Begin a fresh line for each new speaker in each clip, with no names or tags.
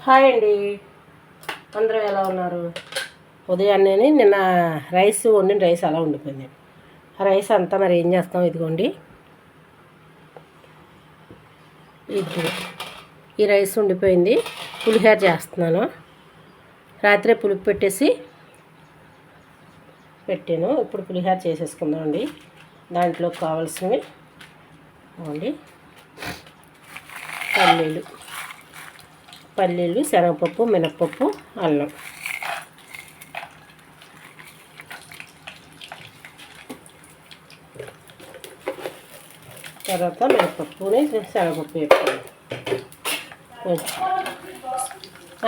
Hi అండి, అందరూ ఎలా ఉన్నారు? ఉదయాన్నే నిన్న వండిన రైస్ అలా ఉండిపోయింది. ఆ రైస్ అంతా మరి ఏం చేస్తాం, ఇదిగోండి ఈ రైస్ ఉండిపోయింది. పులిహోర చేస్తున్నాను. రాత్రే పులుపు పెట్టాను. ఇప్పుడు పులిహోర చేసేసుకుందామండి. దాంట్లో కావాల్సినవి పల్లీలు, శనగపప్పు, మినప్పప్పు, అల్లం. తర్వాత మినప్పప్పుని శనగపప్పు వేసుకోవాలి.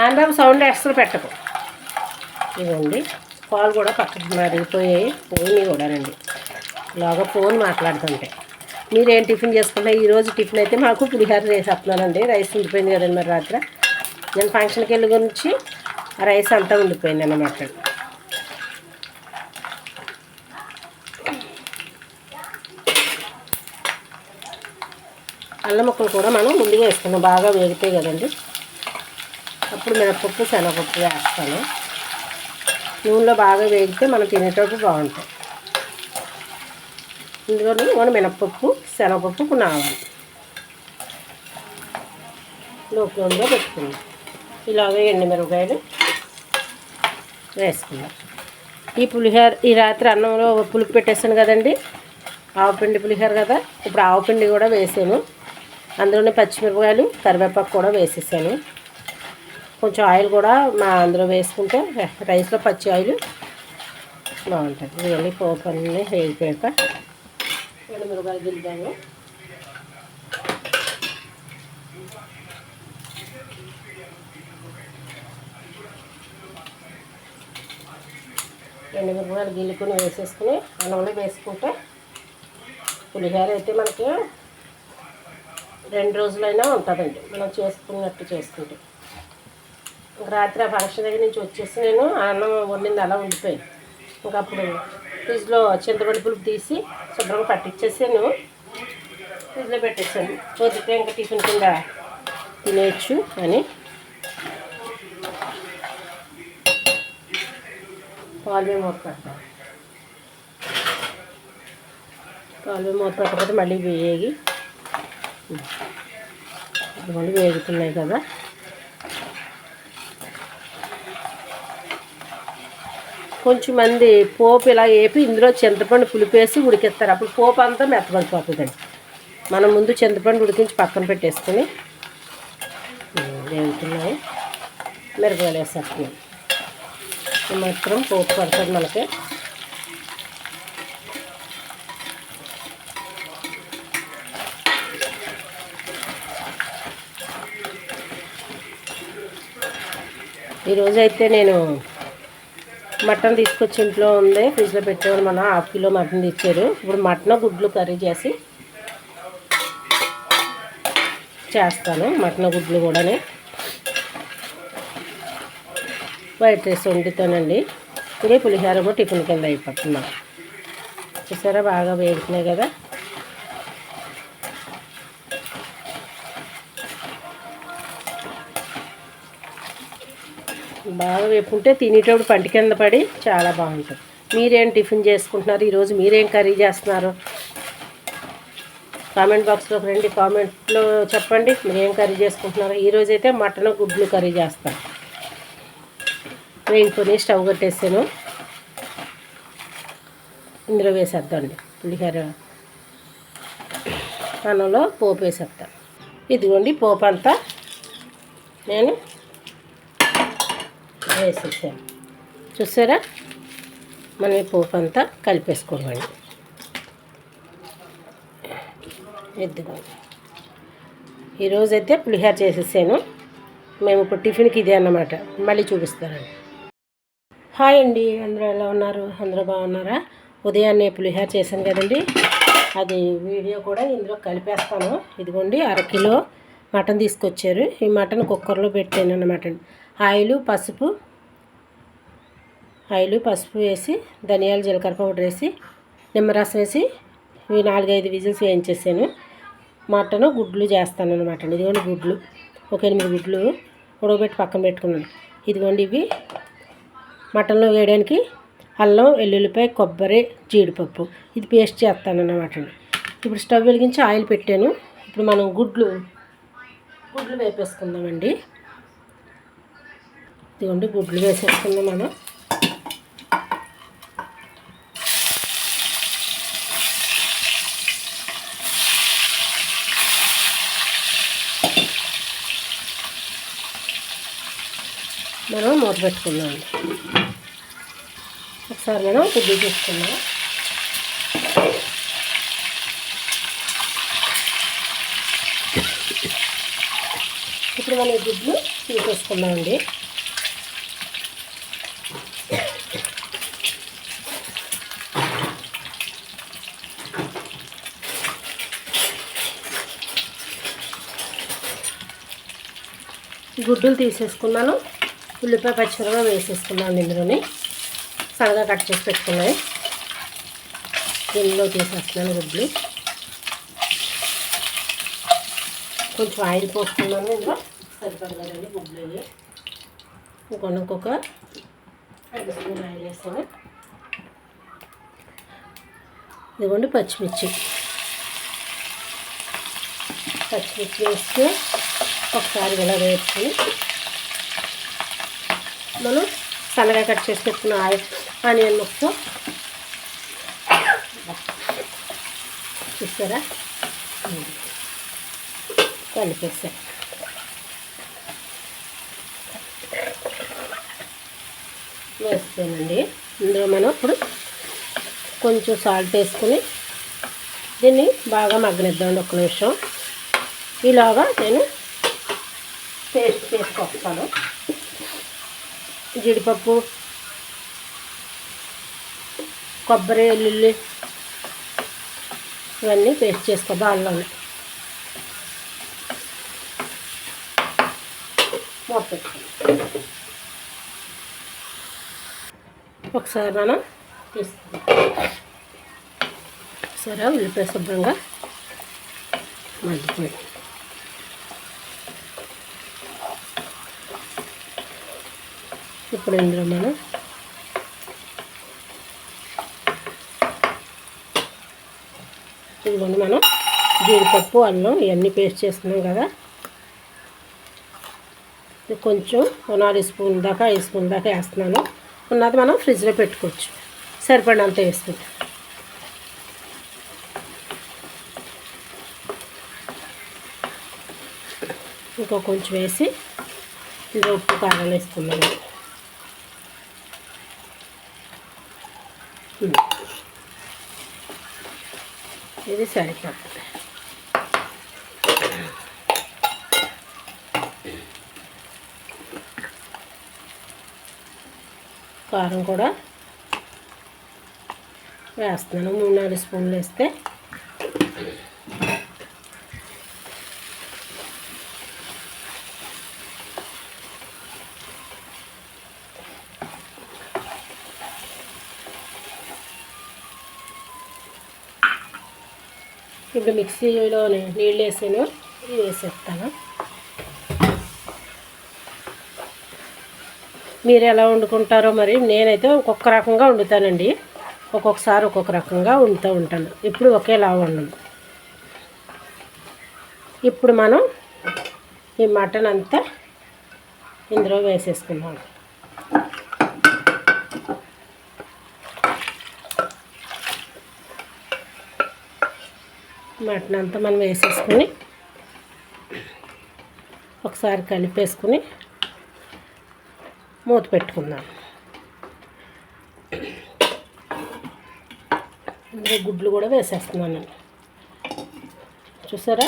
ఆంధ్రాపు సౌండ్ ఎక్స్ట్రా పెట్టకు. ఇదండి, పాలు కూడా పక్కన మరిగిపోయాయి. పోయినాయి కూడా రండి. ఇలాగా ఫోన్ మాట్లాడుతుంటే మీరేం టిఫిన్ చేసుకుంటే ఈరోజు టిఫిన్ అయితే మాకు పులిహోర చేసేస్తున్నానండి. రైస్ ఉండిపోయింది కదండి మరి రాత్రి. నేను ఫంక్షన్కి వెళ్ళి గురించి రైస్ అంతా ఉండిపోయింది అన్నమాట. అల్లం ముక్కలు కూడా మనం ముందుగా వేసుకున్నాం, బాగా వేగితాయి కదండి. అప్పుడు మినపప్పు, శనగపప్పు వేస్తాను. నూనెలో బాగా వేగితే మనం తినేటప్పుడు బాగుంటాయి. ఇందులో మినపప్పు, శనగపప్పు నావాలి లోపల పెట్టుకుందాం. ఇలాగే ఎండుమిరపకాయలు వేసుకుందాం. ఈ పులిహోర ఈ రాత్రి అన్నంలో పులుపు పెట్టేస్తాను కదండి, ఆవపిండి పులిహోర కదా. ఇప్పుడు ఆవపిండి కూడా వేసాను. అందులోనే పచ్చిమిరపకాయలు, కరివేపాకు కూడా వేసేసాను. కొంచెం ఆయిల్ కూడా అందులో వేసుకుంటే రైస్లో పచ్చి ఆయిల్ బాగుంటుంది. ఇవన్నీ పోపు అన్నీ వేగిపోయాక ఎండుమిరపకాయలు గిల్లాను. ఎండుమిరపకాయలు గిల్లుకొని వేసేసుకుని అన్నంలో వేసుకుంటే పులిహోర అయితే మనకి 2 రోజులైనా ఉంటుందండి, మనం చేసుకున్నట్టు చేసుకుంటే. రాత్రి ఆ ఫంక్షన్ దగ్గర నుంచి వచ్చేసి నేను అన్నం వండింది అలా ఉండిపోయింది. ఇంకా అప్పుడు ఫ్రిడ్జ్లో చింతపండు పులుపు తీసి శుభ్రంగా పట్టించేసాను, ఫ్రిడ్జ్లో పెట్టేసాను. పొద్దుటే ఇంకా టిఫిన్ కింద తినేయచ్చు అని. పాలు మూత పెట్టాలి. పాలు మూత పెట్టకపోతే మళ్ళీ వేగుతున్నాయి కదా. కొంచెం మంది పోపు ఇలా వేపి ఇందులో చింతపండు పులిపేసి ఉడికిస్తారు. అప్పుడు పోపు అంతా మెత్తబడిపోతుందండి. మనం ముందు చింతపండు ఉడికించి పక్కన పెట్టేసుకొని వేగుతున్నాయి. మిరపకాయలు వేసేస్తున్నాం. మాత్రం పోపు పడుతుంది మనకి. ఈరోజైతే నేను మటన్ తీసుకొచ్చి ఇంట్లో ఉంది, ఫ్రిడ్జ్లో పెట్టేవాడు. మన 1/2 కిలో మటన్ తెచ్చారు. ఇప్పుడు మటన్ గుడ్లు కర్రీ చేస్తాను. మటన్ గుడ్లు కూడా వైట్ రైస్ వండుతానండి. ఇదే పులిహోర కూడా టిఫిన్ కింద అయిపోతున్నాం. చూసారా, బాగా వేగుతున్నాయి కదా. బాగా వేపుకుంటే తినేటప్పుడు పంటి కింద పడి చాలా బాగుంటుంది. మీరేం టిఫిన్ చేసుకుంటున్నారు ఈరోజు? మీరేం కర్రీ చేస్తున్నారు? కామెంట్ బాక్స్లోకి రండి, కామెంట్లో చెప్పండి మీరేం కర్రీ చేసుకుంటున్నారు. ఈరోజైతే మటన్ గుడ్లు కర్రీ చేస్తాను. వేసుకొని స్టవ్ కట్టేసాను. ఇందులో వేసేద్దామండి పులిహోర అన్నంలో పోపు వేసేస్తాను. ఇదిగోండి పోపు అంతా నేను వేసేసాను. చూసారా, మనం ఈ పోపు అంతా కలిపేసుకోవాలి. ఇదిగోండి, ఈరోజైతే పులిహోర చేసేసాను. మేము ఇప్పుడు టిఫిన్కి ఇదే అన్నమాట. మళ్ళీ చూపిస్తానండి. హాయ్ అండి, అందరూ ఎలా ఉన్నారు? అందరూ బాగున్నారా? ఉదయాన్నే పులిహోర చేశాను కదండి, అది వీడియో కూడా ఇందులో కలిపేస్తాను. ఇదిగోండి, 1/2 కిలో మటన్ తీసుకొచ్చారు. ఈ మటన్ కుక్కర్లో పెట్టాను అన్నమాట. ఆయిలు పసుపు వేసి, ధనియాలు, జీలకర్ర పౌడర్ వేసి, నిమ్మరసం వేసి ఇవి 4-5 విజిల్స్ వేయించేసాను. మటన్ గుడ్లు చేస్తాను అన్నమాట. ఇదిగోండి గుడ్లు, ఒక 8 గుడ్లు ఉడకబెట్టి పక్కన పెట్టుకున్నాను. ఇదిగోండి ఇవి మటన్లో వేయడానికి అల్లం, వెల్లుల్లిపాయ, కొబ్బరి, జీడిపప్పు ఇది పేస్ట్ చేస్తానన్నమాట. ఇప్పుడు స్టవ్ వెలిగించి ఆయిల్ పెట్టాను. ఇప్పుడు మనం గుడ్లు వేపేసుకుందామండి. ఇదిగోండి గుడ్లు వేసేసుకుందాం మనం. మూత పెట్టుకుందాం. ఒకసారి మనం గుడ్లు తీసుకుందాం. ఇప్పుడు మనం గుడ్లు తీసేసుకుందామండి. గుడ్డులు తీసేసుకున్నాను. ఉల్లిపాయ, పచ్చిమిరపకాయ వేసేసుకున్నాను. ఇందులోని సన్నగా కట్ చేసి పెట్టుకున్నాయి. దీనిలో తీసేస్తున్నాను గుడ్లు. కొంచెం ఆయిల్ పోసుకున్నాను. ఇంకా సరిపడదండి గుడ్లు. ఇంకొక 5 స్పూన్లు ఆయిల్ వేస్తాను. ఇదిగోండి పచ్చిమిర్చి వేస్తే ఒకసారి ఇలా వేసుకొని మనం సన్నగా కట్ చేసి పెట్టుకున్న ఆనియన్ ముక్క చూస్తారా కలిపేసాను. వేస్తానండి. ఇందులో మనం ఇప్పుడు కొంచెం సాల్ట్ వేసుకుని దీన్ని బాగా మగ్గనిద్దామండి. 1 నిమిషం. ఇలాగా నేను పేస్ట్ చేసుకొస్తాను. జీడిపప్పు, కొబ్బరి, వెల్లుల్లి ఇవన్నీ పేస్ట్ చేసుకో అల్లం మొత్తం. ఒకసారి మనం తీసుకుందాం. సరే ఉల్లిపాయ శుభ్రంగా మగ్గిపోయి ఇప్పుడు ఇందులో మనం ఇదిగోండి మనం జీడిపప్పు, అల్లం ఇవన్నీ పేస్ట్ చేస్తున్నాం కదా. కొంచెం 4 స్పూన్ల దాకా 5 స్పూన్ల దాకా వేస్తున్నాను. ఉన్నది మనం ఫ్రిడ్జ్లో పెట్టుకోవచ్చు. సరిపడినంత వేస్తుంది. ఇంకో కొంచెం వేసి ఇందులో ఉప్పు, కారం వేసుకున్నాను. ఇది సరిపడుతుంది. కారం కూడా వేస్తున్నాను. 3-4 స్పూన్లు వేస్తే ఇప్పుడు మిక్సీలోనే నీళ్ళు వేసాను. ఇవి వేసేస్తాను. మీరు ఎలా వండుకుంటారో మరి. నేనైతే ఒక్కొక్క రకంగా వండుతానండి. ఒక్కొక్కసారి ఒక్కొక్క రకంగా వండుతూ ఉంటాను. ఇప్పుడు ఒకేలా వండను. ఇప్పుడు మనం ఈ మటన్ అంతా ఇందులో వేసేసుకున్నాం. మటన్ అంతా మనం వేసేసుకొని ఒకసారి కలిపేసుకుని మూత పెట్టుకుందాం. ఇందులో గుడ్లు కూడా వేసేస్తున్నాను. చూసారా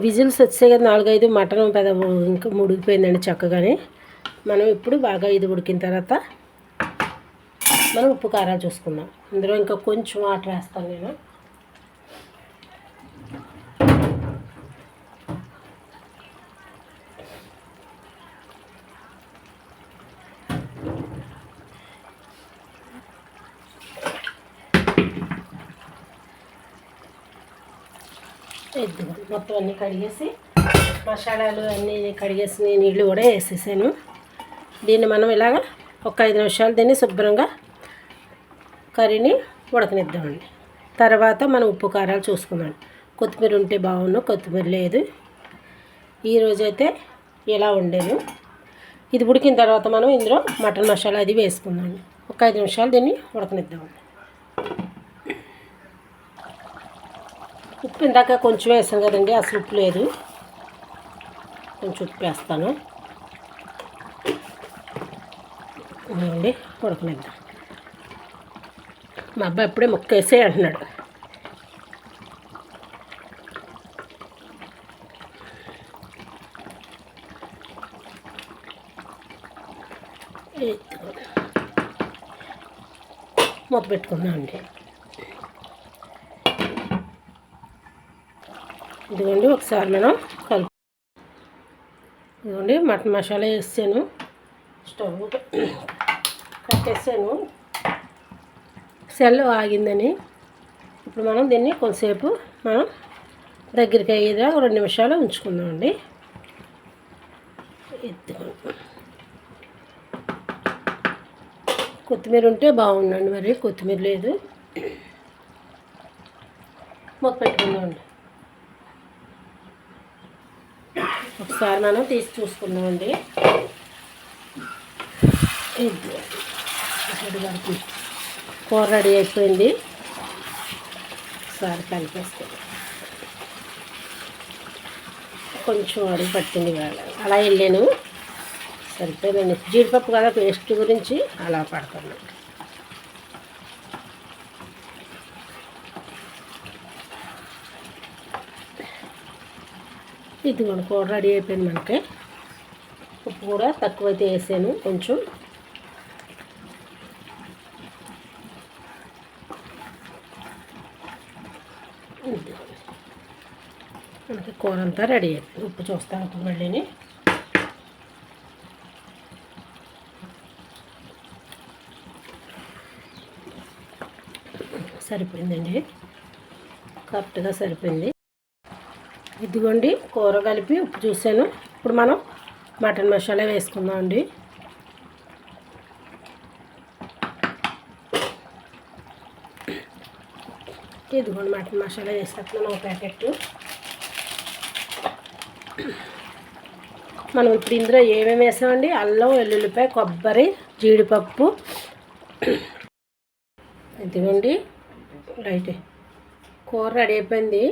విజిల్స్ వచ్చాయి కదా 4-5. మటన్ ఇంకా ఉడికిపోయిందండి చక్కగానే. మనం ఇప్పుడు బాగా ఇది ఉడికిన తర్వాత మనం ఉప్పు, కారాలు చూసుకుందాం. ఇందులో ఇంకా కొంచెం వాటర్ వేస్తాను నేను. మొత్తం అన్నీ కడిగేసి మసాలాలు అన్నీ కడిగేసి నీళ్ళు కూడా వేసేసాను. దీన్ని మనం ఇలాగ ఒక 5 నిమిషాలు దీన్ని శుభ్రంగా కర్రీని ఉడకనిద్దామండి. తర్వాత మనం ఉప్పు కారాలు చూసుకుందాం. కొత్తిమీర ఉంటే బాగుండు, కొత్తిమీర లేదు. ఈరోజైతే ఇలా వండాను. ఇది ఉడికిన తర్వాత మనం ఇందులో మటన్ మసాలా అది వేసుకుందాం. ఒక 5 నిమిషాలు దీన్ని ఉడకనిద్దామండి. ఉప్పు ఇందాక కొంచెం వేసాను కదండి, అసలు ఉప్పు లేదు. కొంచెం ఉప్పు వేస్తాను అండి. ఉడకనిద్దాం. మా అబ్బాయి ఎప్పుడే ముక్క వేసే అంటున్నాడు. మూత పెట్టుకుందాం అండి. ఇదిగోండి ఒకసారి మనం కలుపు. ఇదిగోండి మటన్ మసాలా వేసాను, స్టవ్ కట్టేసాను. సెల్ ఆగిందని ఇప్పుడు మనం దీన్ని కొంతసేపు మనం దగ్గరికి అయ్యేదా 2 నిమిషాలు ఉంచుకుందామండి. కొత్తిమీర ఉంటే బాగుండండి, మరి కొత్తిమీర లేదు. మూత పెట్టుకుందామండి. ఒకసారి మనం తీసి చూసుకుందామండి. కూర రెడీ అయిపోయింది. ఒకసారి కలిపేసుకుందాం. కొంచెం అడుగు పట్టింది అలా వెళ్ళాను, సరిపోయిందండి. జీడిపప్పు కదా, పేస్ట్ గురించి అలా పడుతున్నాను. ఇది మన కూర రెడీ అయిపోయింది. మనకి ఉప్పు కూడా తక్కువైతే వేసాను కొంచెం. మనకి కూర అంతా రెడీ అయిపోయింది. ఉప్పు చూస్తాను ఇప్పుడు మళ్ళీని. సరిపోయిందండి, కరెక్ట్గా సరిపోయింది. ఇదిగోండి కూర కలిపి ఉప్పు చూసాను. ఇప్పుడు మనం మటన్ మసాలా వేసుకుందాం అండి. ఇదిగోండి మటన్ మసాలా వేసేస్తున్నాను, ఒక ప్యాకెట్. మనం ఇప్పుడు ఇందులో ఏమేమి వేసామండి? అల్లం, వెల్లుల్లిపాయ, కొబ్బరి, జీడిపప్పు. ఇదిగోండి రైట్, కూర రెడీ అయిపోయింది.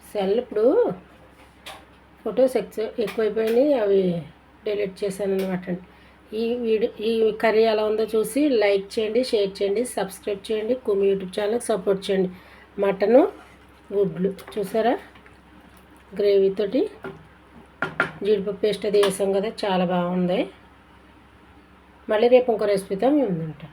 సెల్ ఇప్పుడు ఫొటోస్ ఎక్కువైపోయినాయి, అవి డిలీట్ చేశాను అనమాట. ఈ కర్రీ ఎలా ఉందో చూసి లైక్ చేయండి, షేర్ చేయండి, సబ్స్క్రైబ్ చేయండి. కుమి యూట్యూబ్ ఛానల్కి సపోర్ట్ చేయండి. మటను గుడ్లు చూసారా, గ్రేవీతోటి జీడిపప్పు పేస్ట్ అది వేసాం కదా, చాలా బాగుంది. మళ్ళీ రేపు ఇంకో రెసిపీతో మేము ఉంటాం.